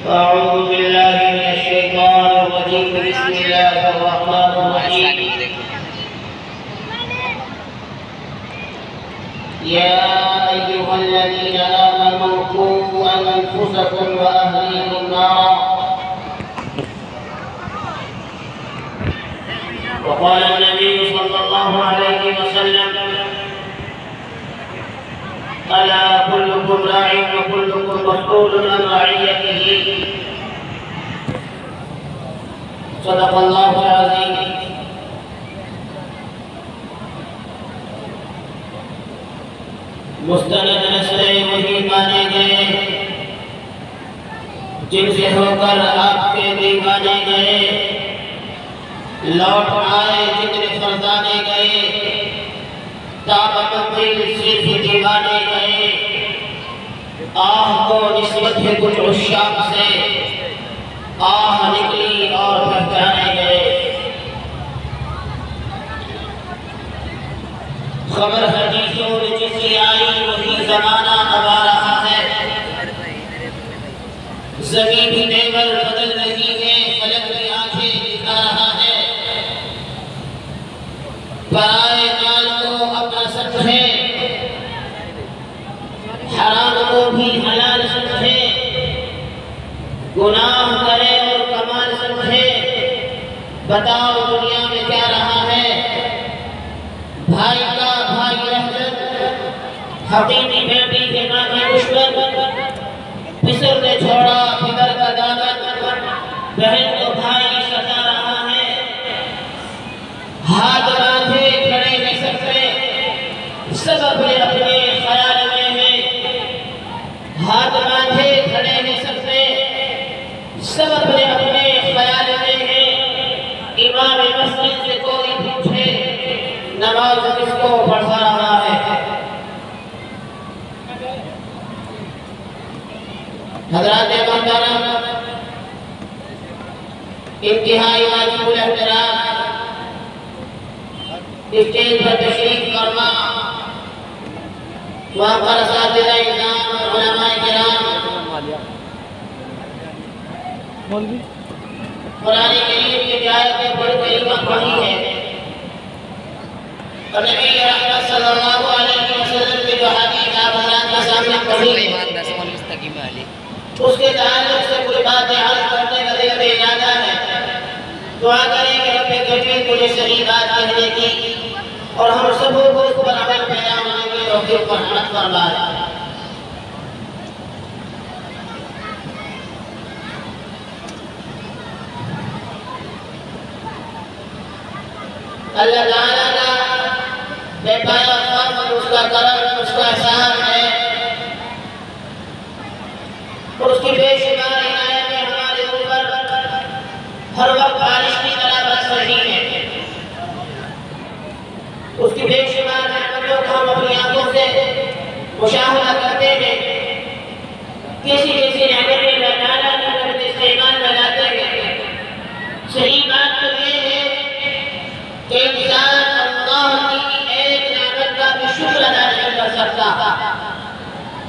أعوذ بالله من الشيطان الرجيم بسم الله الرحمن الرحيم يا أيها الذين آمنوا قوا أنفسكم وأهليكم نارا وقال النبي صلى الله عليه وسلم ألا كلكم راع وكلكم مسؤول عن رعيته صدق الله العظيم مستند نسلیں وہی مانے گئے جن سے ہو کر آپ کے دیوانے گئے لوٹ آئے جتنے فرزانے گئے طاقت دل صرف دیوانے گئے آہ کو نسبت ہے کچھ عشاق سے آہ نکلی اور پہچانے گئے خبر حدیثوں میں جس کی آئی وہی زمانہ اب آ رہا ہے زمین بھی نیول بدل رہی ہے فلک کی آنکھیں دکھا رہا ہے پرائے مال کو اپنا سمجھے حرام کو بھی حلال سمجھے گناہ کرے اور کمال سمجھے بتاؤ دنیا میں کیا رہا ہے بھائی کا بھائی رحمت حقیقی بیٹی کے ماں کی دشمن پسر نے چھوڑا پدر کا دامن بہن کو بھائی ستا رہا ہے ہاتھ باندھے کھڑے نہیں سکتے سب اپنے اپنے خیال میں ہیں ہاتھ باندھے کھڑے نہیں سکتے سب اپنے اپنے خیال میں ہیں امام مسجد سے کوئی پوچھے نماز کس کو پڑھا رہا ہے حضرات محترم انتہائی واجب الاحترام اسٹیج پر تشریف فرما وہاں پر اساتذہ اعزاز اور علماء کرام قرآن کریم کی آیت بڑی کریمہ پڑھی ہے اور نبی رحمت صلی اللہ علیہ وسلم کی جو حدیث آپ حضرات کے سامنے پڑھی ہے اس کے تعلق سے کوئی بات عرض کرنے کا دل میں ارادہ ہے دعا کریں کہ رب کریم مجھے صحیح بات کہنے کی اور ہم سبوں کو اس پر عمل پیدا ہونے کی توفیق پر رحمت فرمائے اللہ تعالیٰ کا بے پایا فضل اس کا کرم اس کا احسان ہے اور اس کی بے شمار عنایتیں ہمارے اوپر ہر وقت بارش کی طرح برس رہی ہیں اس کی بے شمار نعمتوں کو ہم اپنی آنکھوں سے مشاہدہ کرتے ہیں کسی نعمتیں اللہ تعالیٰ کی طرف استعمال میں لاتے ہیں صحیح بات تو یہ ہے کہ انسان اللہ کی ایک نعمت کا بھی شکر ادا نہیں کر سکتا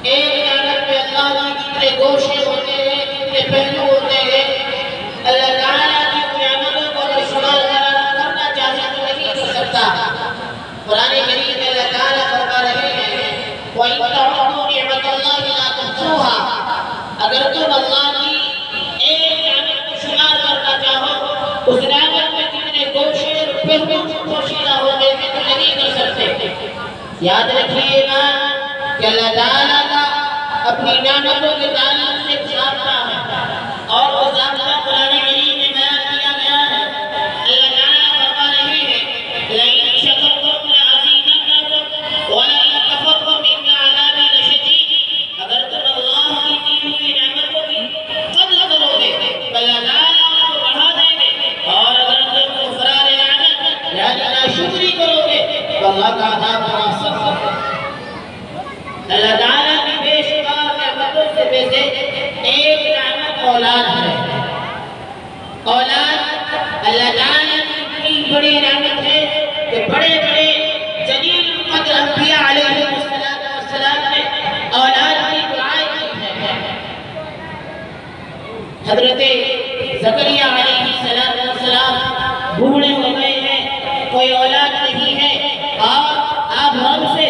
ایک نعمت پہ اللہ کی کتنے گوشے ہوتے ہیں کتنے پہلو ہوتے ہیں اللہ تعالیٰ کی نعمتوں کو اگر شمار کرنا چاہے تو نہیں کر سکتا قرآن کریم میں اللہ تعالیٰ فرما رہے ہیں وَإِن تَعُدُّوا نِعْمَتَ اللَّهِ لَا تُحْصُوهَا اگر تم اللہ کی ایک نعمت کو شمار کرنا چاہو اس نعمت میں کتنے گوشے اور پہلو پوشیدہ ہوتے ہیں تو نہیں کر سکتے یاد رکھیے گا کہ اللہ تعالیٰ کا اپنی نعمتوں کے تعلق سے ضابطہ ہے اور وہ ضابطہ قرآن کریم میں بیان کیا گیا ہے اللہ تعالیٰ فرما رہے ہیں لَئِن شَكَرْتُمْ لَأَزِيدَنَّكُمْ وَلَئِن كَفَرْتُمْ إِنَّ عَذَابِي لَشَدِيدٌ اگر تم اللہ کی دی ہوئی نعمتوں کی قدر کرو گے تو اللہ تعالیٰ ان کو بڑھا دیں گے اور اگر تم کفران نعمت یعنی ناشکری کرو گے تو اللہ کا عذاب بڑا سخت ہے اللہ تعالیٰ کی بے شمار نعمتوں سے سے ایک نعمت اولاد ہے اولاد اللہ تعالیٰ کی اتنی بڑی نعمت ہے کہ بڑے بڑے جلیل قدر انبیاء علیہ السلام نے اولاد کی دعائیں کی ہے حضرت زکریا علیہ السلام بوڑھے ہو گئے ہیں، کوئی اولاد نہیں ہے، اور آپ رب سے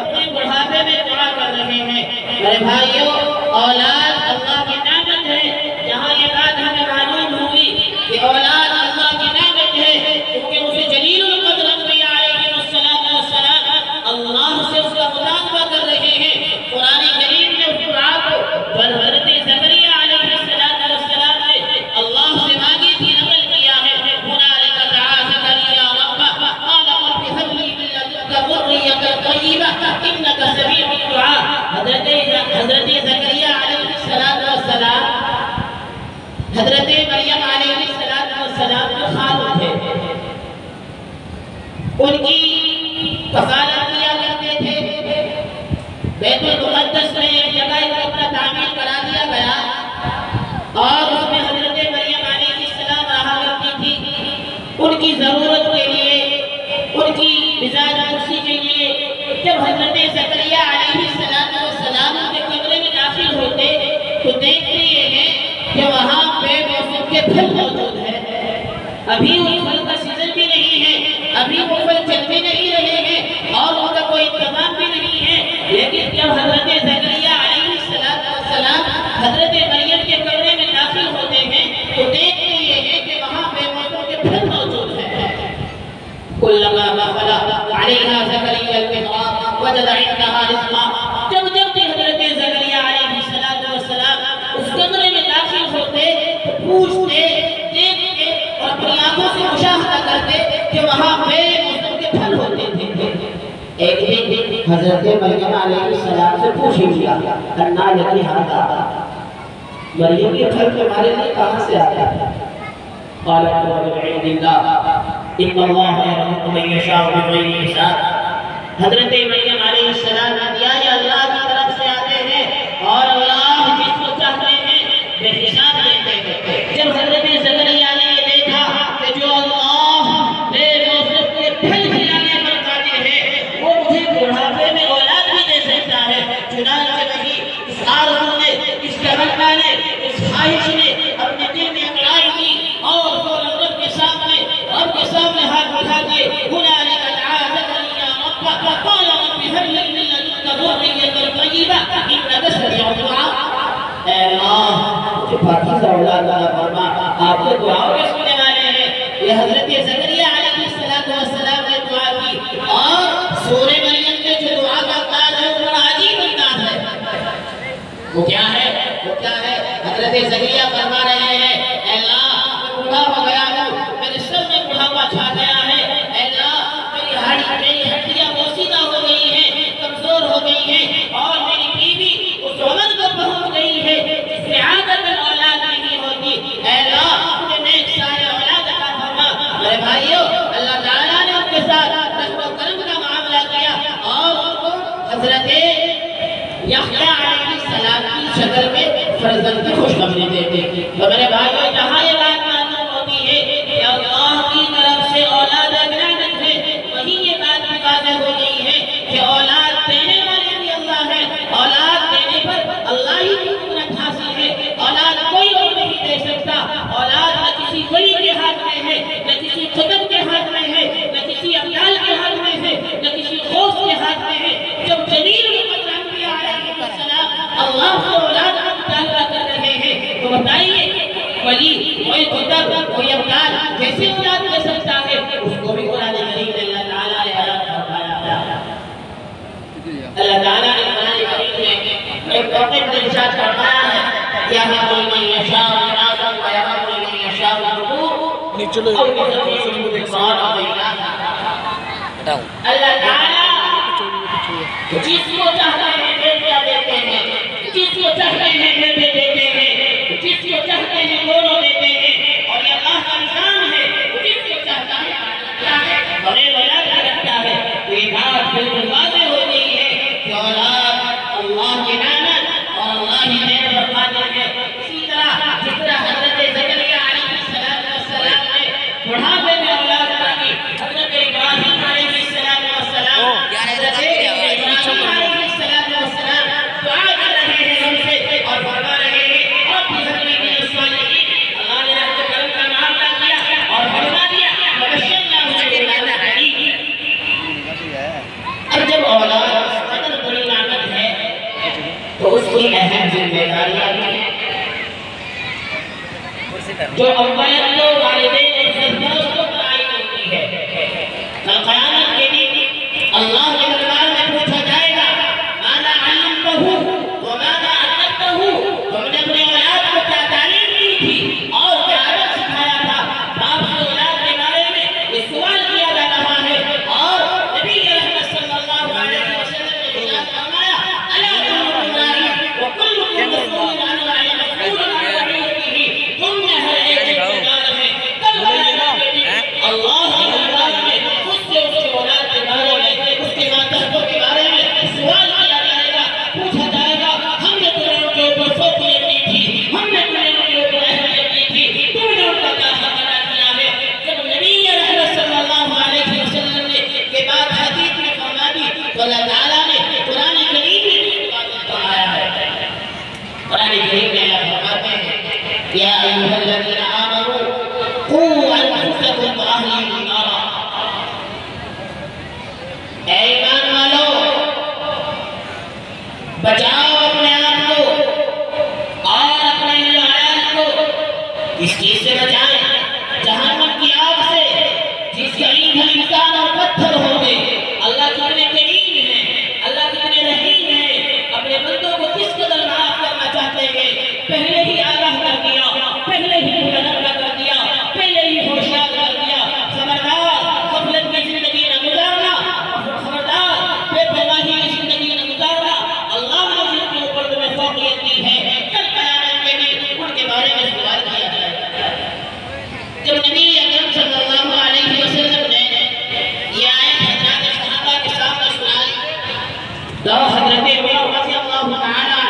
اپنے بڑھاپے میں دعا کر رہے ہیں۔ میرے بھائیوں، اولاد اللہ کی نعمت ہے۔ جہاں یہ بات ہمیں معلوم ہوئی کہ اولاد اللہ کی نعمت ہے، کیونکہ اسے جلیل القدر انبیاء علیہ السلام اللہ سے اس کا مطالبہ کر رہے ہیں۔ قرآن کریم نے اس دعا کو حضرت زکریا علیہ السلام نے اللہ سے مانگی تھی نقل کیا ہے۔ هنالك دعا زكريا ربه قال رب هب لي من لدنك ذرية طيبة إنك سميع الدعاء۔ حضرت زکریا علیہ السلام حضرت مریم علیہ السلام جو خالد تھے، ان کی کفالت کیا کرتے تھے۔ بیت المقدس میں ایک جگہ کا تعمیر کرا دیا گیا اور اس میں حضرت مریم علیہ السلام رہا کرتی تھی۔ ان کی ضرورت کے لیے، ان کی مزاج پرسی کے لیے جب حضرت زکریا علیہ السلام کے کمرے میں داخل ہوتے تو دیکھتے یہ ہیں کہ وہاں پہ موسم کے پھل موجود ہیں۔ ابھی وہ پھل کا سیزن بھی نہیں ہے، ابھی وہ پھل چل بھی نہیں رہے ہیں اور ان کا کوئی انتظام بھی نہیں ہے، لیکن جب حضرت زکریا علیہ السلام حضرت مریم کے کمرے میں داخل ہوتے ہیں تو دیکھتے یہ ہیں کہ وہاں پہ موسم کے پھل موجود ہیں۔ كلما دخل عليها زكريا المحراب وجد عندها رزقا۔ جب حضرت زکریا علیہ السلام اس کمرے میں داخل ہوتے تو پوچھتے، دیکھتے اور اپنی آنکھوں سے مشاہدہ کرتے کہ وہاں پہ موسم کے پھل ہوتے تھے۔ ایک دن حضرت مریم علیہ السلام سے پوچھ لیا، انا لکی ھذا، مریم یہ پھل تمہارے لیے کہاں سے آتا ہے؟ قالت هو من عند الله ان الله يرزق من يشاء بغير حساب۔ حضرت مریم علیہ السلام نے دیا یہ اللہ کی طرف سے آتے ہیں اور اللہ جس کو چاہتے ہیں بے حساب دیتے ہیں۔ جب حضرت زکریا نے یہ دیکھا کہ جو اللہ بے موسم کے پھل کھلانے پر قادر ہے وہ مجھے بڑھاپے میں اولاد بھی دے سکتا ہے، چنانچہ وہی اس آرزو نے، اس تمنا نے، اس خواہش نے اپنے دل میں اقرار کی اور رب کے سامنے ہاتھ اٹھا کے هنالك دعا زكريا ربه قال رب هب لي من لدنك ذرية طيبة إنك سميع الدعاء۔ اے اللہ مجھے پاکیزہ اولاد عطا فرما، آپ کے دعاؤں کے سننے والے ہیں۔ یہ حضرت زکریا علیہ السلام نے دعا کی اور سورہ مریم میں جو دعا کا انداز ہے وہ بڑا عجیب انداز ہے۔ وہ کیا ہے؟ حضرت زکریا فرما رہے ہیں، اے اللہ میں بوڑھا ہو گیا ہوں، میرے سر میں بڑھاپا چھا گیا ہے، اے اللہ میری ہڈیاں بوسیدہ ہو گئی ہیں، کمزور ہو گئی ہیں اور میری بیوی اس عمر پر پہنچ گئی ہے جس میں عادت اولاد نہیں ہوتی۔ اے اللہ مجھے نیک صالح اولاد عطا فرما۔ میرے بھائیوں، اللہ تعالیٰ نے ان کے ساتھ رحم و کرم کا معاملہ کیا اور ان کو حضرت یحییٰ علیہ السلام کی شکل میں فرزند کی خوشخبری دیتے۔ تو میرے بھائیوں، جہاں یہ بات معلوم ہوتی ہے کہ اللہ کی طرف سے اولاد نعمت ہے، وہی یہ بات واضح ہو گئی ہے کہ اولاد دینے والے بھی اللہ ہے، اولاد دینے پر اللہ ہی کی قدرت حاصل ہے، اولاد کوئی اور نہیں دے سکتا۔ اولاد نہ کسی ولی کے ہاتھ میں ہے، نہ کسی قطب کے ہاتھ میں ہے، نہ کسی ابدال کے ہاتھ میں ہے، نہ کسی غوث کے ہاتھ میں ہے۔ جب جلیل القدر انبیاء علیہ السلام اللہ کو اولاد کا مطالبہ کر رہے ہیں تو بتائیے ولی، کوئی قطب، کوئی ابدال کیسے اولاد دے سکتا ہے؟ اس کو بھی قرآن کریم نے اللہ تعالیٰ نے بیان فرمایا۔ اللہ تعالیٰ نے قرآن کریم میں ایک موقع پر ارشاد فرمایا ہے، یَهَبُ لِمَن یَشَاءُ إِنَاثًا وَیَهَبُ لِمَن یَشَاءُ الذُّکُورَ أَوْ يُزَوِّجُهُمْ ذُکْرَانًا وَإِنَاثًا۔ اللہ تعالیٰ جس کو چاہتے ہیں بیٹیاں دیتے ہیں، جس کو چاہتے ہیں بیٹے دیتے ہیں، جس کو چاہتے ہیں دونوں دیتے ہیں، اور یہ اللہ کا نظام ہے، جس کو چاہتا ہے بغیر اولاد کا رکھتا ہے۔ تو یہ بات بالکل واضح ہو گئی ہے کہ اولاد اللہ کی نعمت اور اللہ ہی دین پر قادر ہے۔ اسی طرح جس طرح حضرت زکریا علیہ السلام نے بڑھاپے میں اولاد مانگی، حضرت ابراہیم علیہ السلام حضرت ابراہیم علیہ تو اس کی اہم ذمہ داریاں بھی ہیں جو اولا تو والدین اور سرپرستوں پر عائد ہوتی ہے۔ کل قیامت کے دن اللہ کے دربار میں پوچھا جائے گا ماذا علمتہ وماذا علمتہ، تم نے اپنے اولاد کو کیا تعلیم دی تھی اور کیا ادب سکھایا تھا۔ باپ سے اولاد کے بارے میں یہ سوال کیا جا رہا ہے، اور نبی رحمت صلی اللہ علیہ وسلم نے ارشاد فرمایا الا کلکم راع وکلکم مسئول عن رعیتہ، تم میں ہر ایک ذمہ دار ہے۔ کل قیامت کے دن اللہ کے دربار میں اس سے اس کی اولاد کے بارے میں، اس کے ماتحتوں کے بارے میں سوال کیا جائے گا، پوچھا جائے گا ہم نے تمہیں ان کے اوپر فوقیت دی تھی، ہم نے تمہیں ان کے اوپر اہمیت دی تھی، تم نے ان کا کیا حق ادا کیا ہے۔ جب نبی رحمت صلی اللہ علیہ وسلم نے یہ بات حدیث میں فرما دی تو اللہ تعالیٰ نے قرآن کریم میں بھی بات فرمایا ہے۔ قرآن کریم میں اللہ فرماتے ہیں یا ایھا الذین آمنوا قوا انفسکم واہلیکم نارا، اے ایمان والو بچاؤ اپنے آپ کو اور اپنے عیال کو، اس چیز سے بچائیں جہنم کی آگ سے جس کا ایندھن انسان اور پتھر ہوں گے۔ اللہ کتنے کریم ہیں، اللہ کتنے رحیم ہیں، اپنے بندوں کو کس قدر معاف کرنا چاہتے ہیں۔ پہلے ہی آگاہ کر دیا، پہلے ہی متنبہ کر دیا، پہلے ہی ہوشیار کر دیا۔ خبردار غفلت کی زندگی نہ گزارنا، خبردار بے پرواہی کی زندگی نہ گزارنا۔ اللہ نے جن کے اوپر تمہیں فوقیت دی ہے، کل قیامت کے دن ان کے بارے میں سوال کیا جائے گا۔ جب نبی اکرم صلی اللہ علیہ وسلم نے یہ آیت حضرات صحابہ کے سامنے سنائی تو حضرت عمر رضی اللہ تعالیٰ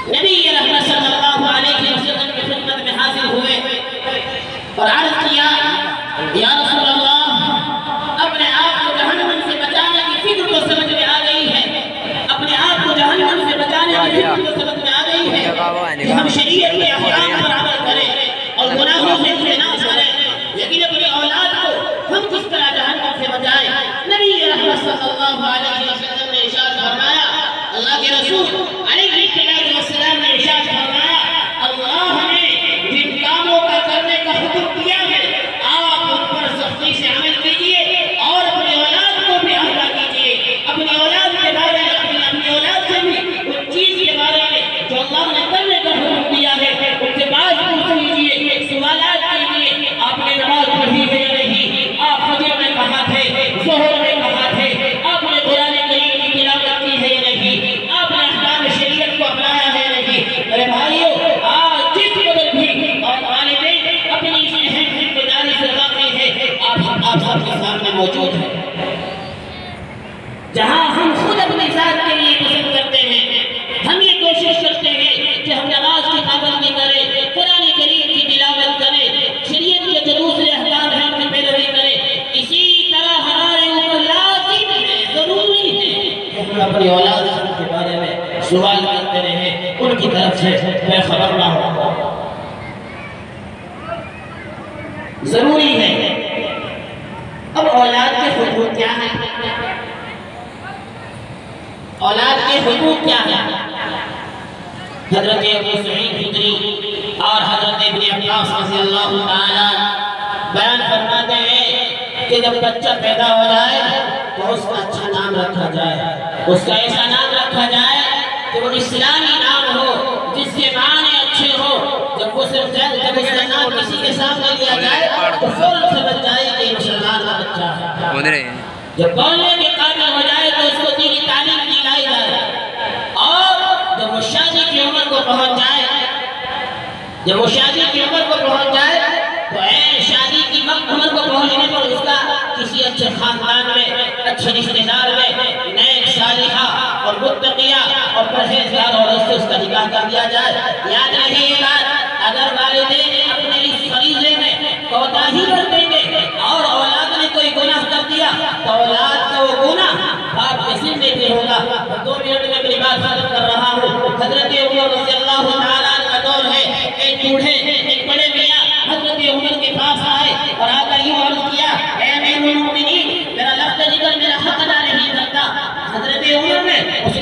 نبی رحمت صلی اللہ علیہ وسلم کی خدمت میں حاضر ہوئے اور عرض کیا یا رسول اللہ، اپنے آپ کو جہنم سے بچانے کی فکر کو سمجھ میں آ گئی ہے، اپنے آپ کو جہنم سے بچانے کی فکر کو سمجھ میں آ گئی ہے کہ ہم شریعت کے احکام پر عمل کریں اور گناہوں سے اجتناب کریں، لیکن اپنی اولاد کو ہم کس طرح جہنم سے بچائیں۔ نبی رحمت صلی اللہ علیہ وسلم نے ارشاد فرمایا، اللہ کے رسول علیہ السلام نے ارشاد فرمایا اللہ نے جن کاموں کا کرنے کا حکم دیا ہے آپ ان پر سختی سے عمل کیجئے اور اپنی اولاد کو بھی آگاہ کیجئے، اپنی اولاد کے بارے میں، اپنی اولاد سے بھی ان چیز کے بارے میں جو اللہ نے کرنے کا حکم دیا ہے ان سے بات پوچھ لیجئے، سوالات کیجئے۔ آپ نے نماز پڑھی ہے یا نہیں، آپ فجر میں کہاں تھے، ظہر میں کہاں تھے، آپ نے قرآن کریم کی تلاوت کی ہے یا نہیں، آپ نے احکام شریعت کو اپنایا ہے یا نہیں۔ میرے بھائیو، آج جس قدر بھی اور والدین اپنی اس اہم ذمہ داری سے واقف ہے، آپ سب کے سامنے موجود ہیں۔ جہاں ہم خود اپنی ذات کے لیے پسند کرتے ہیں، ہم یہ کوشش کرتے ہیں کہ ہم نماز کی پابندی کریں، قرآن کریم کی تلاوت کریں، شریعت کے جو دوسرے احکام ہیں ان کی پیروی کریں، اسی طرح ہمارے اوپر لازم ہے، ضروری ہے کہ ہم اپنی اولاد کے بارے میں سوال کرتے رہیں، ان کی طرف سے بے خبر نہ ہو۔ ضروری ہے۔ اب اولاد کے حقوق کیا ہیں؟ اولاد کے حقوق کیا ہیں؟ حضرت ابو سعید خدری اور حضرت ابن عباس رضی اللہ تعالیٰ بیان فرماتے ہیں کہ جب بچہ پیدا ہو جائے تو اس کا اچھا نام رکھا جائے، اس کا ایسا نام رکھا جائے کہ وہ اسلامی نام ہو، جس کے معنی اچھے ہو۔ جب اس کا نام کسی کے سامنے لیا جائے تو فوراً سمجھ جائے کہ یہ مسلمان کا بچہ ہے۔ جب بولنے کے قابل ہو جائے تو اس کو دینی تعلیم دلائی جائے، اور جب وہ شادی کی عمر کو پہنچ جائے تو شادی کی عمر کو پہنچنے پر اس کا کسی اچھے خاندان میں، اچھے رشتہ دار میں نیک صالحہ اور متقیہ اور پرہیزگار عورت سے اس کا نکاح کر دیا جائے۔ یاد رہے یہ بات، اگر والدین اپنے اس فریضے میں کوتاہی برتیں گے اور اولاد نے کوئی گناہ کر دیا تو اولاد کا وہ گناہ باپ کے ذمے پہ ہوگا۔ 2 منٹ میں اپنی بات ختم کر رہا ہوں۔ حضرت عمر رضی اللہ تعالیٰ کا دور ہے، ایک بوڑھے ایک بڑے میاں حضرت عمر کے پاس آئے اور آ کر یوں عرض کیا، اے امیر المومنین، میرا لفظ ذکر میرا حق ادا نہیں کرتا۔ حضرت عمر نے اس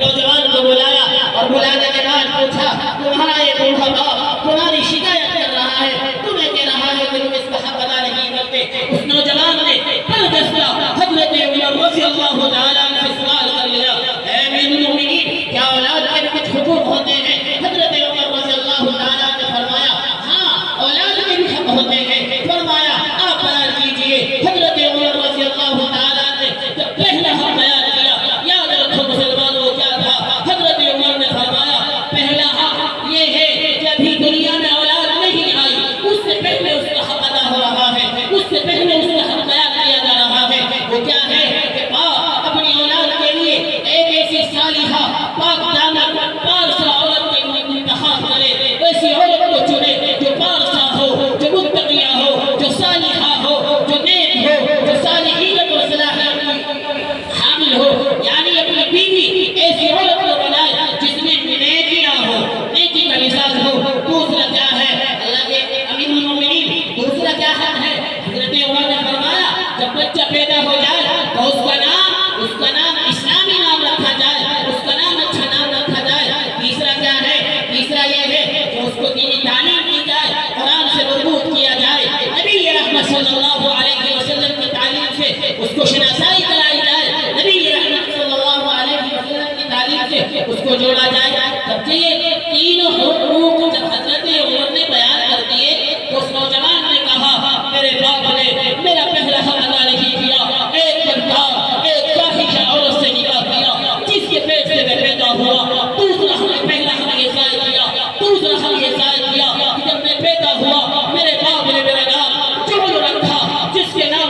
اور بلانے کے بعد پوچھا تمہارا یہ بوڑھا باپ تمہاری شکایت کر رہا ہے، تمہیں کہہ رہا ہے کہ تم اس کا حق ادا نہیں کرتے۔ اس نوجوان نے پر دستہ حضرت عمر رضی اللہ تعالیٰ عنہ سے سوال کر لیا، اے امیر المومنین کیا اولاد کے کچھ حقوق ہوتے ہیں؟ حضرت عمر رضی اللہ تعالیٰ نے فرمایا ہاں اولاد کے بھی حق ہوتے ہیں۔ فرمایا آپ بیان کیجئے۔ حضرت عمر رضی اللہ تعالیٰ نے جب پہلا حق بیان کیا، یاد رکھو مسلمانوں کیا تھا؟ حضرت عمر نے فرمایا پہلا حق یہ ہے کہ ابھی دنیا میں اولاد نہیں آئی، اس سے پہلے اس کا حق ادا ہو رہا ہے، اس سے پہلے اس کا حق بیان کیا جا رہا ہے۔ وہ کیا ہے کہ باپ اپنی اولاد کے لیے ایک ایسی صالحہ پاک دامن پارسا عورت کے انتخاب کرے، ایسی عورت کو چنے جو پارسا ہو، جو متقیہ ہو، جو صالحہ ہو، جو نیک ہو، جو صالحیت و صلاحیت کی حامل ہو، یعنی اپنی بیوی ایسی عورت کو بنائے جس میں نیکیاں ہو، نیکی کا مزاج ہو۔ دوسرا کیا ہے اللہ کے امیر المومنین، دوسرا کیا حق ہے؟ حضرت عمر نے فرمایا جب بچہ پیدا ہو جائے تو اس کا نام اسلامی نام رکھا جائے، اس کا نام اچھا نام رکھا جائے۔ تیسرا کیا ہے؟ تیسرا یہ ہے کہ اس کو دینی تعلیم دی جائے، قرآن سے مربوط کیا جائے، نبی رحمت صلی اللہ علیہ وسلم کی تعلیم سے اس کو شناسائی کرائی جائے، نبی رحمت صلی اللہ علیہ وسلم کی تعلیم سے اس کو جوڑا جائے۔ جب یہ تینوں حقوق جب حضرت عمر نے بیان کر دیے تو اس نوجوان نے کہا میرے باپ نے میرا پہلا حق ادا نہیں کیا، ایک بندہ ایک فاحشہ عورت سے نکاح کیا جس کے پیٹ سے میں پیدا ہوا۔ دوسرا ہم نے پہلا حق یہ ضائع کیا، دوسرا حق یہ ضائع کیا کہ جب میں پیدا ہوا میرے باپ نے میرا نام جعل رکھا جس کے نام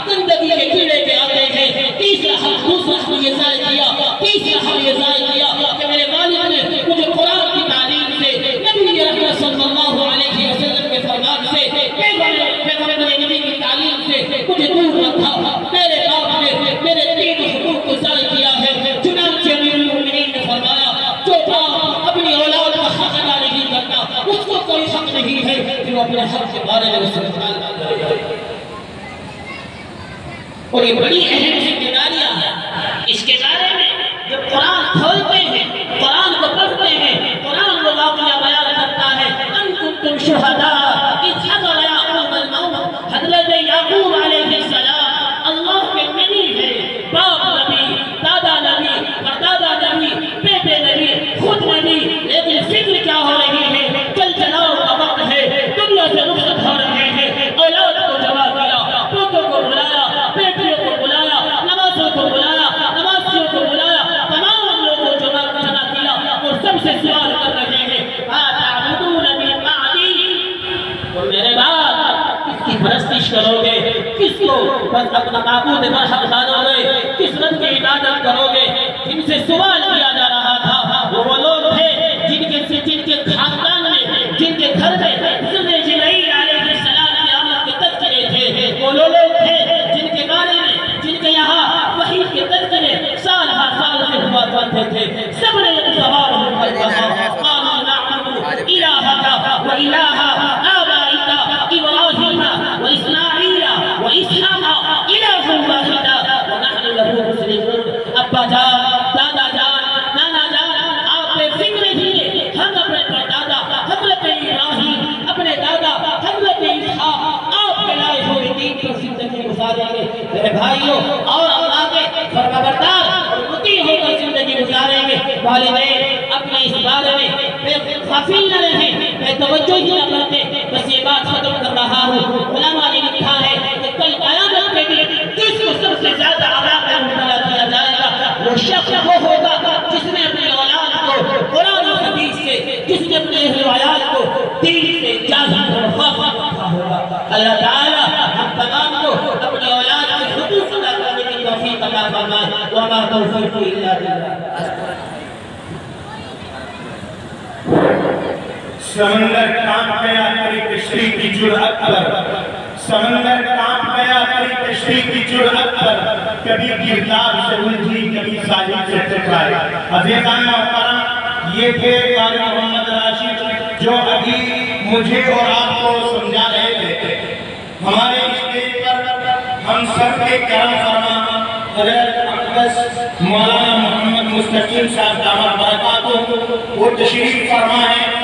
گندگی کے کیڑے پہ آتے ہیں۔ تیسرا حق دوسرا حق یہ ضائع کیا، تیسرا حق یہ ضائع کیا کہ میرے والد نے مجھے قرآن کی تعلیم سے، نبی رحمت صلی اللہ علیہ وسلم کے فرمان سے، پیغمبر نبی کی تعلیم سے مجھے دور رکھا۔ میرے باپ نے میرے تین حقوق کو ضائع کیا ہے۔ چنانچہ امیر المومنین نے فرمایا جو باپ اپنی اولاد کا حق ادا نہیں کرتا اس کو کوئی حق نہیں ہے کہ وہ اپنے حق کے بارے میں اسے سوال کرے۔ اور یہ بڑی اہم ذمہ داریاں ہیں اس کے بارے میں۔ جب قرآن کھولتے ہیں، قرآن کو پڑھتے ہیں، قرآن وہ واقعہ بیان کرتا ہے ان کنتم شہداء اذ حضر یعقوب الموت۔ حضرت یعقوب علیہ السلام اللہ کے نبی ہے، باپ نبی، دادا نبی، پردادا نبی، بیٹے نبی، خود نبی، لیکن فکر کیا ہو رہی ہے؟ چل چلاؤ کا وقت ہے، دنیا سے رخصت ہو رہے ہیں۔ اولاد کو جمع کیا، پوتوں کو بلایا، بیٹیوں کو بلایا، نمازوں کو بلایا، نمازیوں کو بلایا، تمام لوگوں کو جمع کیا اور سب سے سوال کر رہے ہیں اَتَعْبُدُونَ مِن بَعْدِي؟ اور میرے بعد کس کی پرستش کرو گے؟ کس کو بس اپنا معبود برحق مانو گے؟ کس رب کی عبادت کرو گے؟ جن سے سوال کیا جا رہا تھا وہ لوگ تھے جن کے خاندان میں، جن کے گھر میں حضرت جبرائیل علیہ السلام کی آمد کے تذکرے تھے۔ وہ لوگ تھے جن کے بارے میں، جن کے یہاں وحی کے تذکرے سال ہر سال سے ہوا کرتے تھے۔ سب نے ایک سوال ہو کہا قالوا نعبد الہک و الہ آبائک ابراہیم و اسماعیل و اسحاق الہ واحد ونحن له مسلمون۔ ابا جان، دادا جان، نانا جان، آپ بے فکر دیئے، ہم اپنے پردادا حضرت ابراہیم، اپنے دادا حضرت اسحاق آپ کے لائے ہوئے دین پر زندگی گزاریں گے۔ میرے بھائیوں اور اللہ کے فرمانبردار اور مطیع ہو کر زندگی گزاریں گے۔ والدین اپنے اس بارے میں غافل نہ رہیں، میں توجہ ہی نہ کرتے۔ بس یہ بات ختم کر رہا ہوں، علماء نے لکھا ہے کہ کل قیامت کے دن جس کو سب سے زیادہ عذاب میں مبتلا کیا جائے گا وہ شخص وہ ہوگا جس نے اپنی اولاد کو قرآن و حدیث سے، جس نے اپنے اہل و عیال کو دین سے اجازت اور خوف رکھا ہوگا۔ اللہ تعالیٰ ہم تمام کو اپنی اولاد کے حقوق ادا کرنے کی توفیق عطا فرمائے۔ وما توفیقی الا باللہ۔ سمندر کانپ گیا تیری کشتی کی جرأت پر، سمندر کانپ گیا تیری کشتی کی جرأت پر، کبھی گرداب سے الجھی کبھی ساحل سے ٹکرائے۔ عزیزان محترم، یہ تھے قاری محمد راشد جو ابھی مجھے اور آپ کو سمجھا رہے تھے۔ ہمارے اسٹیج پر ہم سب کے کرم فرما حضرت اقدس مولانا محمد مستقیم صاحب دامت برکاتہ وہ تشریف فرما ہے